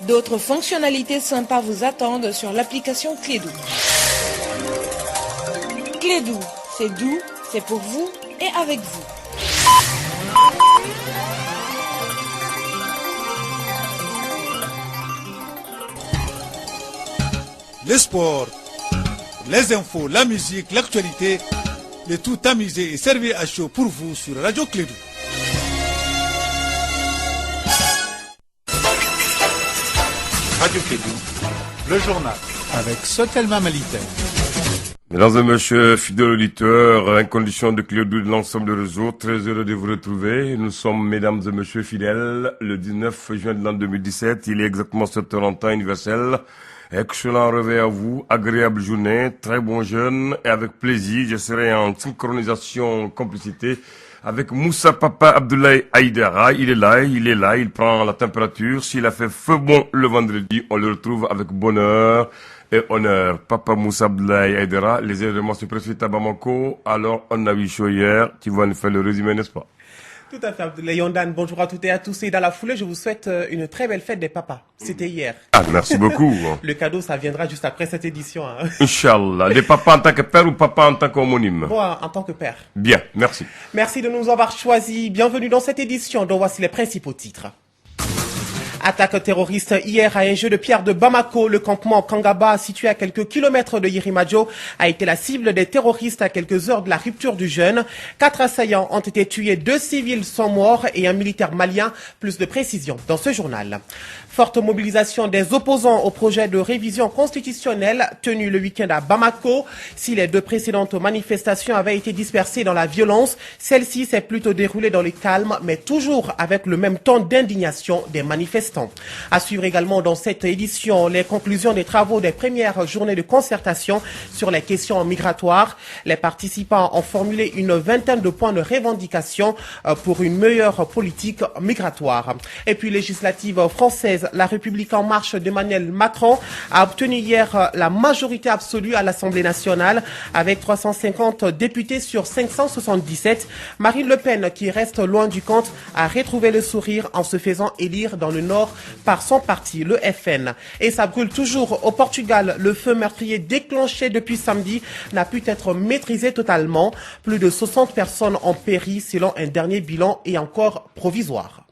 D'autres fonctionnalités sympas vous attendent sur l'application Clédou. Clédou, c'est doux, c'est pour vous et avec vous. Les sports, les infos, la musique, l'actualité, le tout amusé et servi à chaud pour vous sur Radio Clédou. Radio Clédou, le journal, avec Sotelma Malitaire. Mesdames et messieurs, fidèles auditeurs, en condition de Clédou de l'ensemble du réseau, très heureux de vous retrouver. Nous sommes, mesdames et messieurs fidèles, le 19 juin de l'an 2017, il est exactement 7h en temps universel. Excellent réveil à vous, agréable journée, très bon jeûne et avec plaisir, je serai en synchronisation, complicité avec Moussa Papa Abdoulaye Aïdara. Il est là, il prend la température. S'il a fait feu bon le vendredi, on le retrouve avec bonheur et honneur. Papa Moussa Abdoulaye Aïdara, les éléments se précipitent à Bamako. Alors, on a eu chaud hier, tu vas nous faire le résumé, n'est-ce pas? Tout à fait, Abdoulaye Yondan. Bonjour à toutes et à tous. Et dans la foulée, je vous souhaite une très belle fête des papas. C'était hier. Ah, merci beaucoup. Le cadeau, ça viendra juste après cette édition. Hein. Inch'Allah. Des papas en tant que père ou papa en tant qu'homonyme? Moi, en tant que père. Bien, merci. Merci de nous avoir choisis. Bienvenue dans cette édition dont voici les principaux titres. Attaque terroriste hier à un jeu de pierre de Bamako. Le campement Kangaba, situé à quelques kilomètres de Yirimajo, a été la cible des terroristes à quelques heures de la rupture du jeûne. 4 assaillants ont été tués, 2 civils sont morts et un militaire malien. Plus de précisions dans ce journal. Forte mobilisation des opposants au projet de révision constitutionnelle tenu le week-end à Bamako. Si les 2 précédentes manifestations avaient été dispersées dans la violence, celle-ci s'est plutôt déroulée dans le calme, mais toujours avec le même ton d'indignation des manifestants. À suivre également dans cette édition les conclusions des travaux des premières journées de concertation sur les questions migratoires. Les participants ont formulé une vingtaine de points de revendication pour une meilleure politique migratoire. Et puis législative française, la République en marche d'Emmanuel Macron a obtenu hier la majorité absolue à l'Assemblée nationale avec 350 députés sur 577. Marine Le Pen, qui reste loin du compte, a retrouvé le sourire en se faisant élire dans le Nord par son parti, le FN. Et ça brûle toujours au Portugal. Le feu meurtrier déclenché depuis samedi n'a pu être maîtrisé totalement. Plus de 60 personnes ont péri selon un dernier bilan et encore provisoire.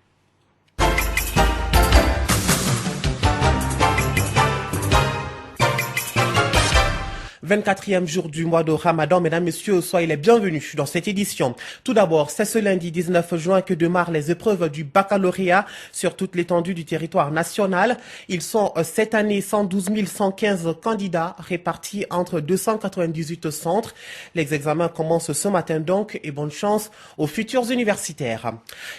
24e jour du mois de Ramadan. Mesdames, Messieurs, soyez les bienvenus dans cette édition. Tout d'abord, c'est ce lundi 19 juin que démarrent les épreuves du baccalauréat sur toute l'étendue du territoire national. Ils sont cette année 112 115 candidats répartis entre 298 centres. Les examens commencent ce matin donc et bonne chance aux futurs universitaires.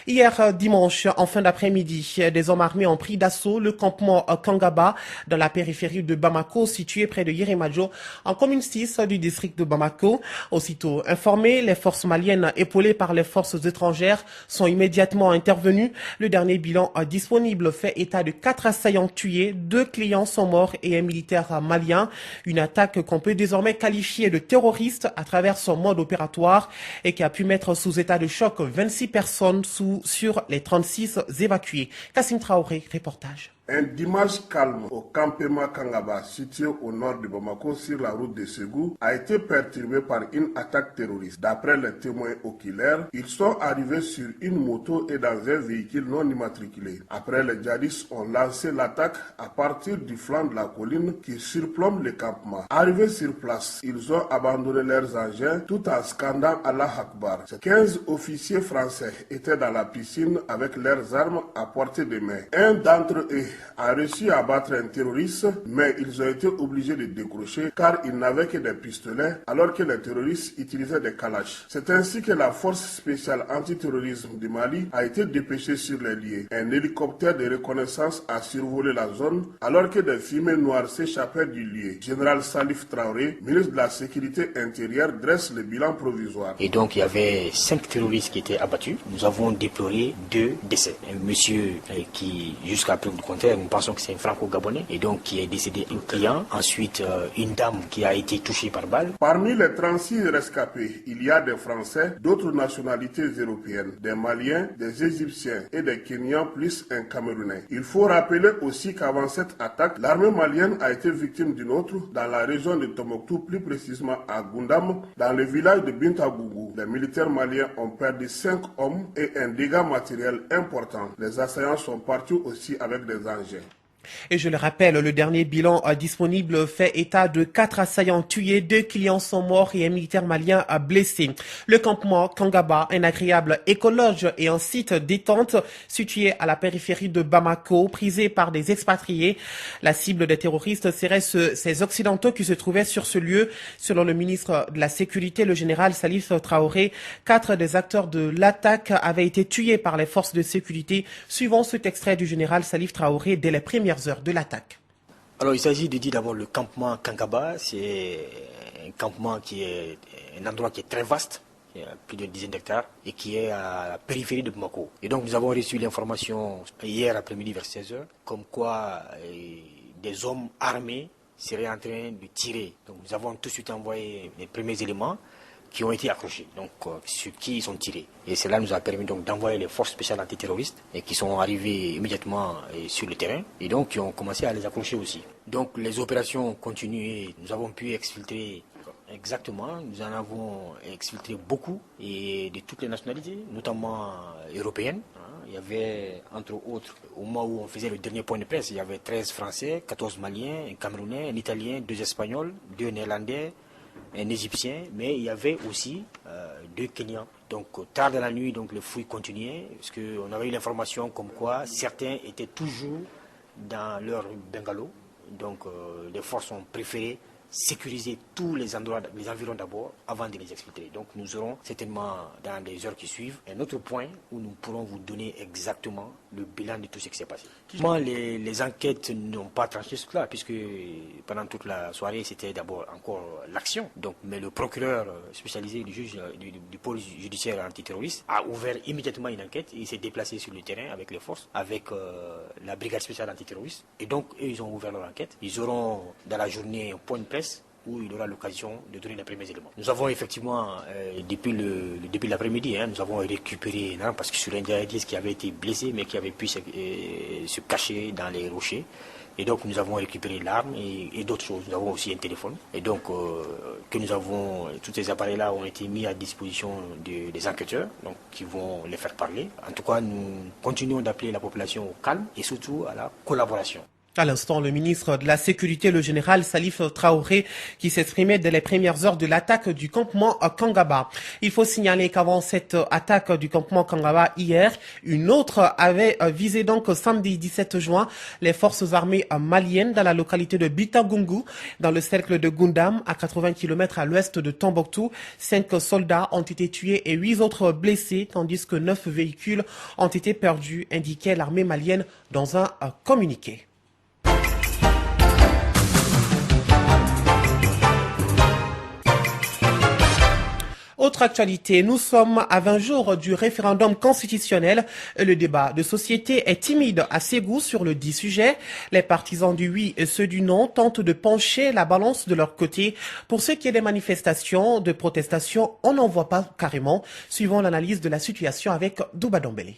Hier dimanche, en fin d'après-midi, des hommes armés ont pris d'assaut le campement Kangaba dans la périphérie de Bamako, situé près de Yirimajo, en commune 6 du district de Bamako. Aussitôt informés, les forces maliennes épaulées par les forces étrangères sont immédiatement intervenues. Le dernier bilan disponible fait état de 4 assaillants tués, 2 clients sont morts et un militaire malien. Une attaque qu'on peut désormais qualifier de terroriste à travers son mode opératoire et qui a pu mettre sous état de choc 26 personnes sur les 36 évacuées. Kassim Traoré, reportage. Un dimanche calme au campement Kangaba, situé au nord de Bamako sur la route de Ségou, a été perturbé par une attaque terroriste. D'après les témoins oculaires, ils sont arrivés sur une moto et dans un véhicule non immatriculé. Après, les djihadistes ont lancé l'attaque à partir du flanc de la colline qui surplombe le campement. Arrivés sur place, ils ont abandonné leurs engins tout en scandant Allah Akbar. 15 officiers français étaient dans la piscine avec leurs armes à portée de main. Un d'entre eux a réussi à abattre un terroriste, mais ils ont été obligés de décrocher car ils n'avaient que des pistolets alors que les terroristes utilisaient des kalash. C'est ainsi que la force spéciale antiterrorisme du Mali a été dépêchée sur les lieux. Un hélicoptère de reconnaissance a survolé la zone alors que des fumées noires s'échappaient du lieu. Général Salif Traoré, ministre de la Sécurité intérieure, dresse le bilan provisoire. Et donc il y avait 5 terroristes qui étaient abattus. Nous avons déploré 2 décès. Un monsieur qui jusqu'à preuve du contraire terre, nous pensons que c'est un franco-gabonais, et donc qui est décédé un client, ensuite une dame qui a été touchée par balle. Parmi les 36 rescapés, il y a des Français, d'autres nationalités européennes, des Maliens, des Égyptiens et des Kenyans plus un Camerounais. Il faut rappeler aussi qu'avant cette attaque, l'armée malienne a été victime d'une autre dans la région de Tombouctou, plus précisément à Goundam, dans le village de Bintagougou. Les militaires maliens ont perdu 5 hommes et un dégât matériel important. Les assaillants sont partis aussi avec des engins. Et je le rappelle, le dernier bilan disponible fait état de 4 assaillants tués, 2 clients sont morts et un militaire malien blessé. Le campement Kangaba, un agréable écologe et un site détente situé à la périphérie de Bamako, prisé par des expatriés. La cible des terroristes serait ces occidentaux qui se trouvaient sur ce lieu. Selon le ministre de la Sécurité, le général Salif Traoré, 4 des acteurs de l'attaque avaient été tués par les forces de sécurité. Suivant cet extrait du général Salif Traoré dès les premières heures de l'attaque. Alors il s'agit de dire d'abord le campement Kangaba, c'est un campement qui est un endroit qui est très vaste, qui a plus d'une dizaine d'hectares et qui est à la périphérie de Bamako. Et donc nous avons reçu l'information hier après-midi vers 16h, comme quoi des hommes armés seraient en train de tirer. Donc nous avons tout de suite envoyé les premiers éléments qui ont été accrochés, donc sur qui ils ont tiré. Et cela nous a permis donc d'envoyer les forces spéciales antiterroristes et qui sont arrivées immédiatement sur le terrain et donc qui ont commencé à les accrocher aussi. Donc les opérations ont continué, nous avons pu exfiltrer exactement, nous en avons exfiltré beaucoup et de toutes les nationalités, notamment européennes. Il y avait, entre autres, au moment où on faisait le dernier point de presse, il y avait 13 Français, 14 Maliens, un Camerounais, un Italien, 2 Espagnols, 2 Néerlandais, un Égyptien, mais il y avait aussi 2 Kenyans. Donc tard dans la nuit, donc les fouilles continuaient, parce qu'on avait eu l'information comme quoi certains étaient toujours dans leur bungalow. Donc les forces ont préféré sécuriser tous les endroits, les environs d'abord, avant de les exfiltrer. Donc nous aurons certainement dans les heures qui suivent un autre point où nous pourrons vous donner exactement le bilan de tout ce qui s'est passé. Les enquêtes n'ont pas tranché cela, puisque pendant toute la soirée, c'était d'abord encore l'action. Donc, mais le procureur spécialisé du juge du pôle judiciaire antiterroriste a ouvert immédiatement une enquête et il s'est déplacé sur le terrain avec les forces, avec la brigade spéciale antiterroriste. Et donc, eux, ils ont ouvert leur enquête. Ils auront dans la journée un point de presse où il aura l'occasion de donner les premiers éléments. Nous avons effectivement, depuis le début de l'après-midi, nous avons récupéré, parce que sur un djihadiste qui avait été blessé, mais qui avait pu se cacher dans les rochers. Et donc nous avons récupéré l'arme et d'autres choses. Nous avons aussi un téléphone. Et donc tous ces appareils-là ont été mis à disposition des enquêteurs, donc qui vont les faire parler. En tout cas, nous continuons d'appeler la population au calme et surtout à la collaboration. À l'instant, le ministre de la Sécurité, le général Salif Traoré, qui s'exprimait dès les premières heures de l'attaque du campement Kangaba. Il faut signaler qu'avant cette attaque du campement Kangaba hier, une autre avait visé donc samedi 17 juin les forces armées maliennes dans la localité de Bintagougou, dans le cercle de Goundam, à 80 km à l'ouest de Tombouctou. 5 soldats ont été tués et 8 autres blessés, tandis que 9 véhicules ont été perdus, indiquait l'armée malienne dans un communiqué. Autre actualité, nous sommes à 20 jours du référendum constitutionnel. Le débat de société est timide à Ségou sur le dit sujet. Les partisans du oui et ceux du non tentent de pencher la balance de leur côté. Pour ce qui est des manifestations, de protestations, on n'en voit pas carrément, suivant l'analyse de la situation avec Douba Dombele.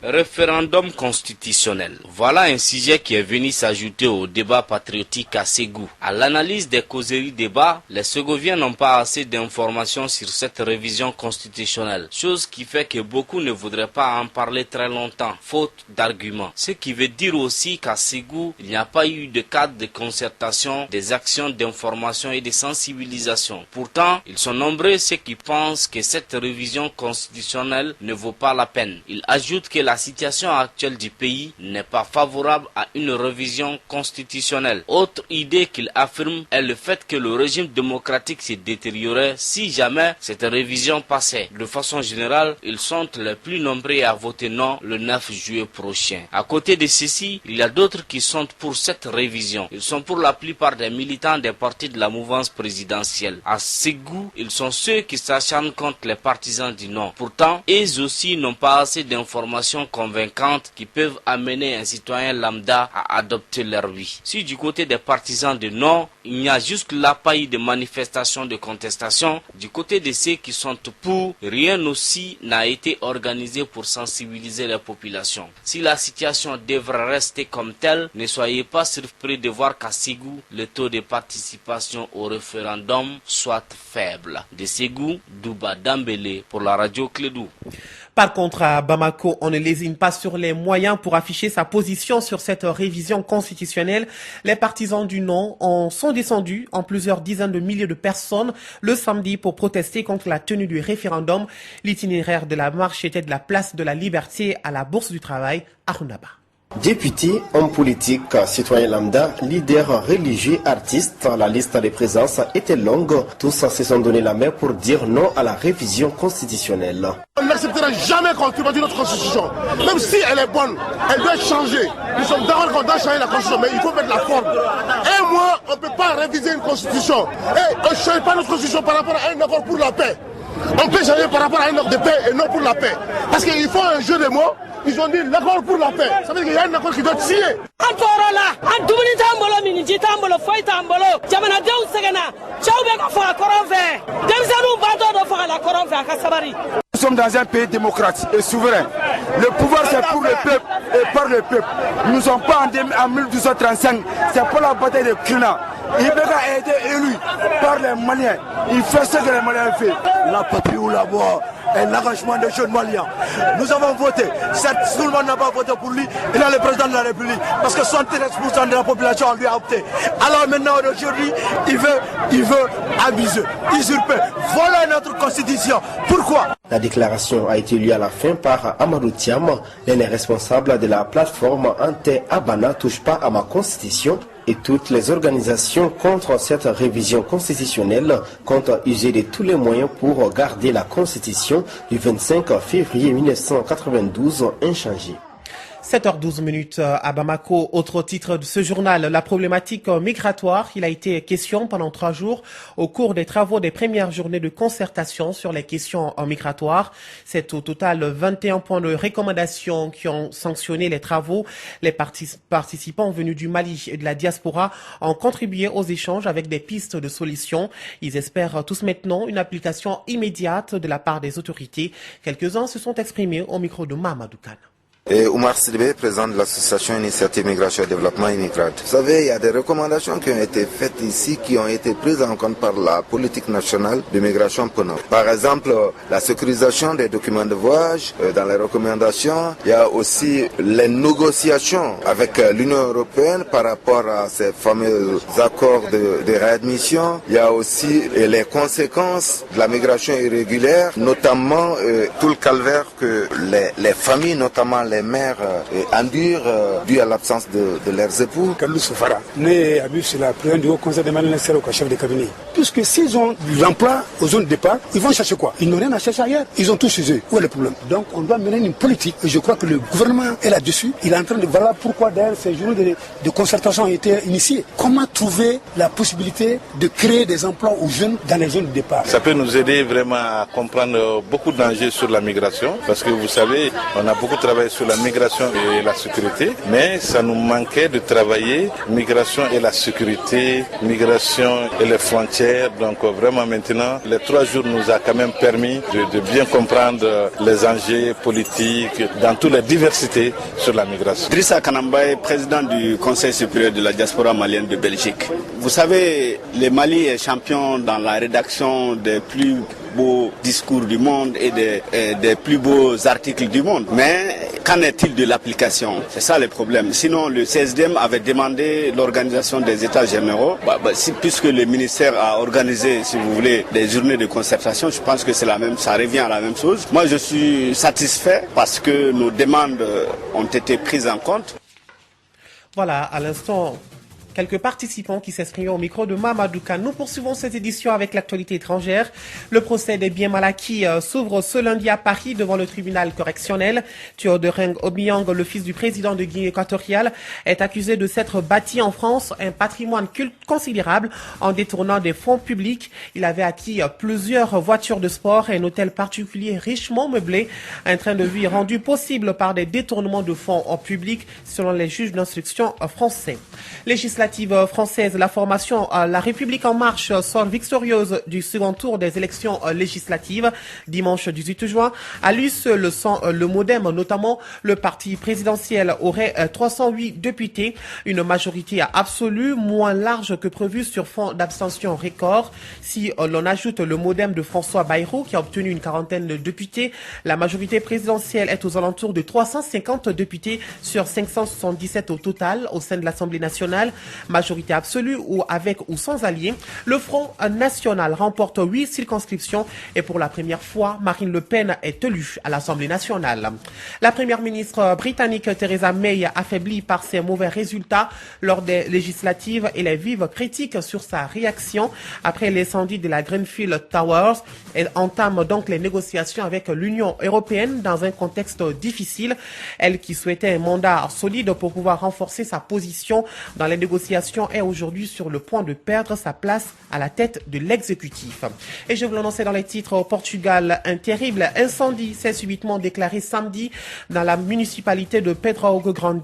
Référendum constitutionnel. Voilà un sujet qui est venu s'ajouter au débat patriotique à Ségou. À l'analyse des causeries débats, les Ségoviens n'ont pas assez d'informations sur cette révision constitutionnelle, chose qui fait que beaucoup ne voudraient pas en parler très longtemps, faute d'arguments. Ce qui veut dire aussi qu'à Ségou, il n'y a pas eu de cadre de concertation, des actions d'information et de sensibilisation. Pourtant, ils sont nombreux ceux qui pensent que cette révision constitutionnelle ne vaut pas la peine. Ils ajoutent que la situation actuelle du pays n'est pas favorable à une révision constitutionnelle. Autre idée qu'il affirme est le fait que le régime démocratique s'est détérioré si jamais cette révision passait. De façon générale, ils sont les plus nombreux à voter non le 9 juillet prochain. À côté de ceci, il y a d'autres qui sont pour cette révision. Ils sont pour la plupart des militants des partis de la mouvance présidentielle. À Ségou, ils sont ceux qui s'acharnent contre les partisans du non. Pourtant, eux aussi n'ont pas assez d'informations explications convaincantes qui peuvent amener un citoyen lambda à adopter leur vie. Si du côté des partisans de non, il n'y a jusque-là pas eu de manifestation de contestation, du côté de ceux qui sont pour, rien aussi n'a été organisé pour sensibiliser les populations. Si la situation devrait rester comme telle, ne soyez pas surpris de voir qu'à Ségou, le taux de participation au référendum soit faible. De Ségou, Douba Dambélé pour la radio Clédou. Par contre, à Bamako, on ne lésine pas sur les moyens pour afficher sa position sur cette révision constitutionnelle. Les partisans du non sont descendus en plusieurs dizaines de milliers de personnes le samedi pour protester contre la tenue du référendum. L'itinéraire de la marche était de la place de la Liberté à la Bourse du Travail à Runaba. Députés, hommes politiques, citoyens lambda, leaders religieux, artistes, la liste des présences était longue. Tous se sont donné la main pour dire non à la révision constitutionnelle. On n'acceptera jamais qu'on contredise notre constitution. Même si elle est bonne, elle doit changer. Nous sommes d'accord qu'on doit changer la constitution, mais il faut mettre la forme. Et moi, on ne peut pas réviser une constitution. Et on ne change pas notre constitution par rapport à un accord pour la paix. On peut changer par rapport à un accord de paix et non pour la paix. Parce qu'il faut un jeu de mots. Ils ont dit l'accord pour la paix. Ça veut dire qu'il y a un accord qui doit être signé. Nous sommes dans un pays démocratique et souverain. Le pouvoir c'est pour le peuple et par le peuple. Nous ne sommes pas en 1235, c'est pour la bataille de Krina. Ibeka a été élu par les Maliens. Il fait ce que les Maliens font. La patrie ou la mort est l'engagement des jeunes Maliens. Nous avons voté. Certes, tout le monde n'a pas voté pour lui. Il est le président de la République. Parce que 73% de la population lui a opté. Alors maintenant, aujourd'hui, il veut abuser, usurper, voler notre constitution. Pourquoi? La déclaration a été lue à la fin par Amadou Thiam, l'un des responsables de la plateforme Ante Abana touche pas à ma constitution. Et toutes les organisations contre cette révision constitutionnelle comptent user de tous les moyens pour garder la constitution du 25 février 1992 inchangée. 7h12 à Bamako. Autre titre de ce journal, la problématique migratoire. Il a été question pendant 3 jours au cours des travaux des premières journées de concertation sur les questions migratoires. C'est au total 21 points de recommandation qui ont sanctionné les travaux. Les participants venus du Mali et de la diaspora ont contribué aux échanges avec des pistes de solutions. Ils espèrent tous maintenant une application immédiate de la part des autorités. Quelques-uns se sont exprimés au micro de Mamadou Kane. Oumar Sidibé, président de l'association Initiative Migration et Développement Immigrate. Vous savez, il y a des recommandations qui ont été faites ici, qui ont été prises en compte par la politique nationale de migration PNOR. Par exemple, la sécurisation des documents de voyage. Dans les recommandations, il y a aussi les négociations avec l'Union européenne par rapport à ces fameux accords de réadmission. Il y a aussi les conséquences de la migration irrégulière, notamment tout le calvaire que les familles, notamment les mères endurent dû à l'absence de leurs époux. Kalou Soufara, né à c'est la présidente du Haut Conseil des ministres au chef de cabinet. Puisque s'ils ont de l'emploi aux zones de départ, ils vont chercher quoi? Ils n'ont rien à chercher ailleurs. Ils ont tout chez eux. Où est le problème? Donc on doit mener une politique. Et je crois que le gouvernement est là-dessus. Il est en train de voir pourquoi d'ailleurs ces journées de concertation ont été initiées. Comment trouver la possibilité de créer des emplois aux jeunes dans les zones de départ? Ça peut nous aider vraiment à comprendre beaucoup d'enjeux sur la migration. Parce que vous savez, on a beaucoup travaillé sur la migration et la sécurité, mais ça nous manquait de travailler migration et la sécurité, migration et les frontières. Donc vraiment maintenant, les 3 jours nous a quand même permis de bien comprendre les enjeux politiques dans toutes les diversités sur la migration. Drissa Kanambaye, président du Conseil supérieur de la diaspora malienne de Belgique. Vous savez, le Mali est champion dans la rédaction des plus beaux discours du monde et des plus beaux articles du monde. Mais qu'en est-il de l'application? C'est ça le problème. Sinon, le CSDM avait demandé l'organisation des États généraux. Puisque le ministère a organisé, si vous voulez, des journées de concertation, je pense que c'est la même, ça revient à la même chose. Moi, je suis satisfait parce que nos demandes ont été prises en compte. Voilà, à l'instant, quelques participants qui s'expriment au micro de Mamadou Kane. Nous poursuivons cette édition avec l'actualité étrangère. Le procès des biens mal acquis s'ouvre ce lundi à Paris devant le tribunal correctionnel. Théodoreng Obiang, le fils du président de Guinée équatoriale, est accusé de s'être bâti en France un patrimoine considérable en détournant des fonds publics. Il avait acquis plusieurs voitures de sport et un hôtel particulier richement meublé, un train de vie rendu possible par des détournements de fonds publics selon les juges d'instruction français. Législative française, la formation La République en marche sort victorieuse du second tour des élections législatives dimanche 18 juin. À lui seul, sans le MoDem notamment, le parti présidentiel aurait 308 députés, une majorité absolue moins large que prévu sur fond d'abstention record. Si l'on ajoute le MoDem de François Bayrou qui a obtenu une quarantaine de députés, la majorité présidentielle est aux alentours de 350 députés sur 577 au total au sein de l'Assemblée nationale. Majorité absolue ou avec ou sans alliés. Le Front national remporte 8 circonscriptions et pour la première fois, Marine Le Pen est élue à l'Assemblée nationale. La première ministre britannique Theresa May, affaiblie par ses mauvais résultats lors des législatives et les vives critiques sur sa réaction après l'incendie de la Grenfell Towers, elle entame donc les négociations avec l'Union européenne dans un contexte difficile. Elle qui souhaitait un mandat solide pour pouvoir renforcer sa position dans les négociations est aujourd'hui sur le point de perdre sa place à la tête de l'exécutif. Et je vous l'annonçais dans les titres, au Portugal, un terrible incendie s'est subitement déclaré samedi dans la municipalité de Pedro Grande,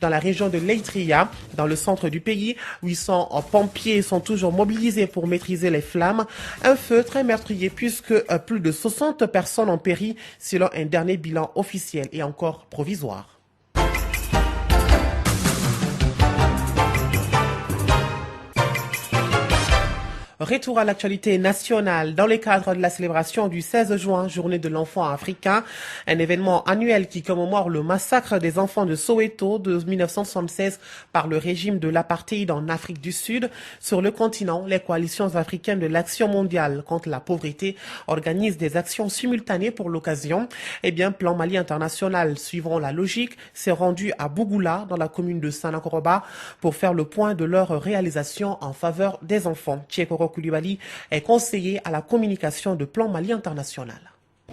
dans la région de Leitria, dans le centre du pays. 800 pompiers sont toujours mobilisés pour maîtriser les flammes. Un feu très meurtrier puisque plus de 60 personnes ont péri selon un dernier bilan officiel et encore provisoire. Retour à l'actualité nationale dans le cadre de la célébration du 16 juin, journée de l'enfant africain, un événement annuel qui commémore le massacre des enfants de Soweto de 1976 par le régime de l'apartheid en Afrique du Sud. Sur le continent, les coalitions africaines de l'Action mondiale contre la pauvreté organisent des actions simultanées pour l'occasion. Eh bien, Plan Mali International, suivant la logique, s'est rendu à Bougoula, dans la commune de Sanakoroba, pour faire le point de leur réalisation en faveur des enfants. Tchekoro Koulibaly est conseiller à la communication de Plan Mali International.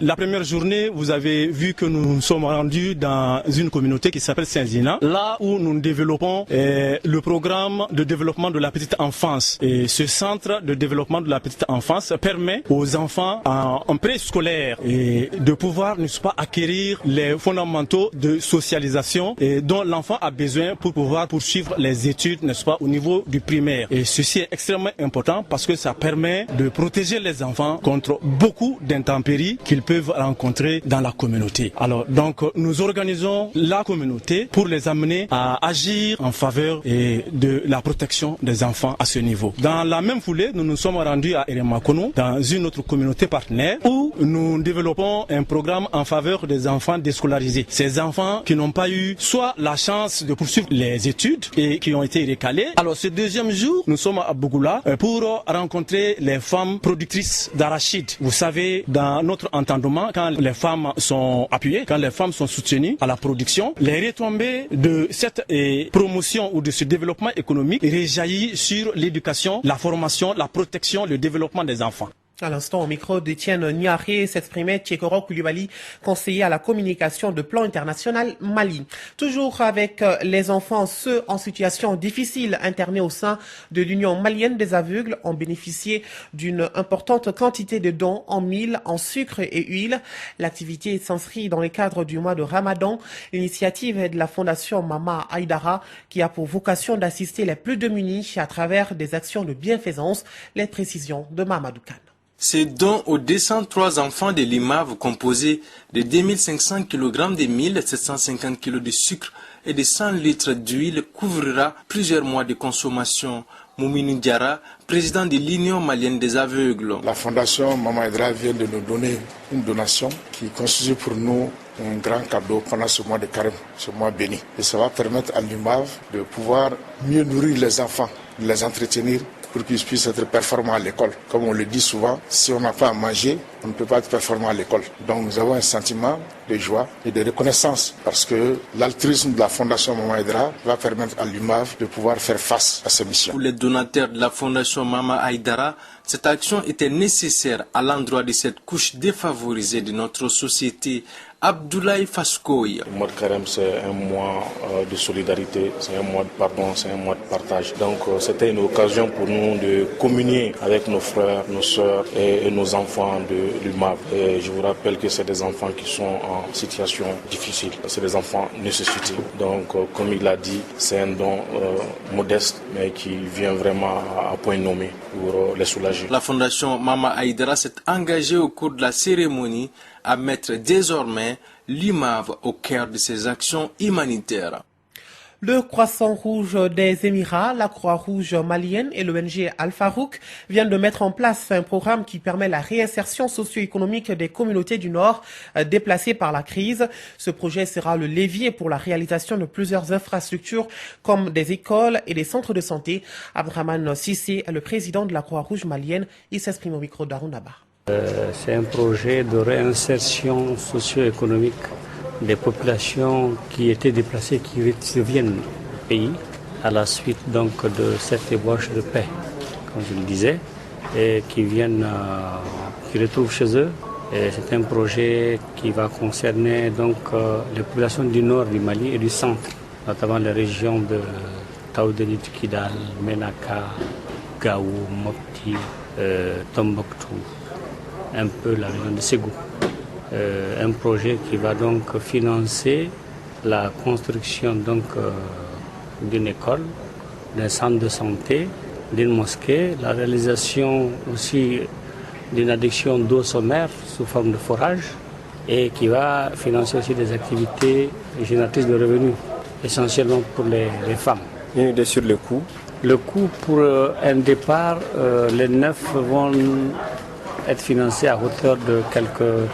La première journée, vous avez vu que nous sommes rendus dans une communauté qui s'appelle Saint-Zina, là où nous développons le programme de développement de la petite enfance. Et ce centre de développement de la petite enfance permet aux enfants en préscolaire de pouvoir, n'est-ce pas, acquérir les fondamentaux de socialisation dont l'enfant a besoin pour pouvoir poursuivre les études, n'est-ce pas, au niveau du primaire. Et ceci est extrêmement important parce que ça permet de protéger les enfants contre beaucoup d'intempéries qu'ils peuvent rencontrer dans la communauté. Alors donc nous organisons la communauté pour les amener à agir en faveur de la protection des enfants à ce niveau. Dans la même foulée, nous nous sommes rendus à Eremakono, dans une autre communauté partenaire, où nous développons un programme en faveur des enfants déscolarisés. Ces enfants qui n'ont pas eu soit la chance de poursuivre les études et qui ont été recalés. Alors ce deuxième jour, nous sommes à Bougoula pour rencontrer les femmes productrices d'arachides. Vous savez, dans notre entendement, quand les femmes sont appuyées, quand les femmes sont soutenues à la production, les retombées de cette promotion ou de ce développement économique rejaillissent sur l'éducation, la formation, la protection, le développement des enfants. À l'instant, au micro d'Étienne Niaré s'exprimait Tchekoro Koulibaly, conseiller à la communication de Plan International Mali. Toujours avec les enfants, ceux en situation difficile internés au sein de l'Union malienne des aveugles ont bénéficié d'une importante quantité de dons en mil, en sucre et huile. L'activité s'inscrit dans le cadre du mois de Ramadan. L'initiative est de la Fondation Mama Aïdara qui a pour vocation d'assister les plus démunis à travers des actions de bienfaisance. Les précisions de Mamadou Kane. Ces dons aux 203 enfants de l'IMAV composés de 2500 kg de mil, 750 kg de sucre et de 100 litres d'huile couvrira plusieurs mois de consommation. Mouminou Diara, président de l'Union malienne des aveugles. La fondation Mama Aïdara vient de nous donner une donation qui constitue pour nous un grand cadeau pendant ce mois de carême, ce mois béni. Et ça va permettre à l'IMAV de pouvoir mieux nourrir les enfants, de les entretenir pour qu'ils puissent être performants à l'école. Comme on le dit souvent, si on n'a pas à manger, on ne peut pas être performant à l'école. Donc nous avons un sentiment de joie et de reconnaissance parce que l'altruisme de la Fondation Mama Aïdara va permettre à l'UMAV de pouvoir faire face à ces missions. Pour les donateurs de la Fondation Mama Aïdara, cette action était nécessaire à l'endroit de cette couche défavorisée de notre société. Abdoulaye Faskoy. Le mois de carême, c'est un mois de solidarité, c'est un mois de pardon, c'est un mois de partage. Donc c'était une occasion pour nous de communier avec nos frères, nos sœurs et nos enfants de l'UMAV. Et je vous rappelle que c'est des enfants qui sont en situation difficile, c'est des enfants nécessités. Donc comme il l'a dit, c'est un don modeste mais qui vient vraiment à point nommé pour les soulager. La Fondation Mama Aïdara s'est engagée au cours de la cérémonie à mettre désormais l'UMAV au cœur de ses actions humanitaires. Le Croissant Rouge des Émirats, la Croix-Rouge malienne et l'ONG Al-Farouk viennent de mettre en place un programme qui permet la réinsertion socio-économique des communautés du Nord déplacées par la crise. Ce projet sera le levier pour la réalisation de plusieurs infrastructures comme des écoles et des centres de santé. Abdraman Sissé, le président de la Croix-Rouge malienne, il s'exprime au micro d'Arunaba. C'est un projet de réinsertion socio-économique des populations qui étaient déplacées, qui reviennent au pays à la suite donc de cette ébauche de paix, comme je le disais, et qui viennent, qui retrouvent chez eux. Et c'est un projet qui va concerner donc les populations du nord du Mali et du centre, notamment les régions de Taoudeli, Kidal, Menaka, Gao, Mopti, Tombouctou, un peu la région de Ségou. Un projet qui va donc financer la construction donc d'une école, d'un centre de santé, d'une mosquée, la réalisation aussi d'une adduction d'eau sommaire sous forme de forage et qui va financer aussi des activités génératrices de revenus, essentiellement pour les femmes. Une idée sur le coût? Le coût pour un départ, les 9 vont être financés à hauteur de quelques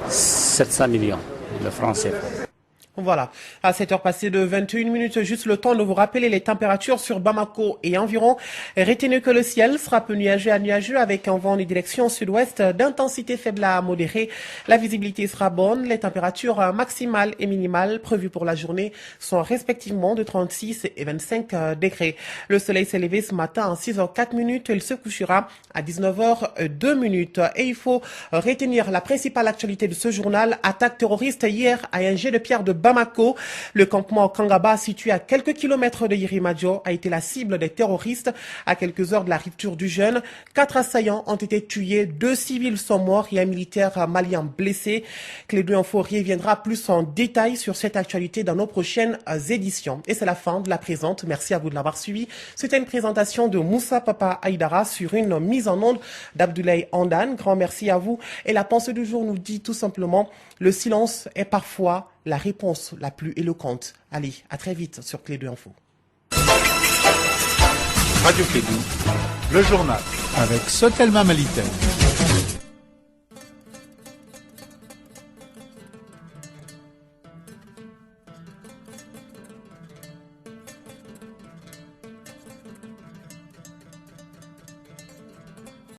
700 millions de francs CFA. Voilà, à 7h passées de 21 minutes, juste le temps de vous rappeler les températures sur Bamako et environ. Retenez que le ciel sera peu nuageux à nuageux avec un vent de direction sud-ouest d'intensité faible à modérée. La visibilité sera bonne. Les températures maximales et minimales prévues pour la journée sont respectivement de 36 et 25 degrés. Le soleil s'est levé ce matin à 6h04 minutes. Il se couchera à 19h02 minutes. Et il faut retenir la principale actualité de ce journal. Attaque terroriste hier à un jet de pierre de Bamako. Le campement Kangaba, situé à quelques kilomètres de Yirimadio, a été la cible des terroristes à quelques heures de la rupture du jeûne. 4 assaillants ont été tués, 2 civils sont morts et un militaire malien blessé. Clédou Info reviendra plus en détail sur cette actualité dans nos prochaines éditions. Et c'est la fin de la présente. Merci à vous de l'avoir suivi. C'était une présentation de Moussa Papa Aïdara sur une mise en onde d'Abdoulaye Andan. Grand merci à vous. Et la pensée du jour nous dit tout simplement: le silence est parfois la réponse la plus éloquente. Allez, à très vite sur Clédou Info. Radio Clédou, le journal avec Sotelma Malitel.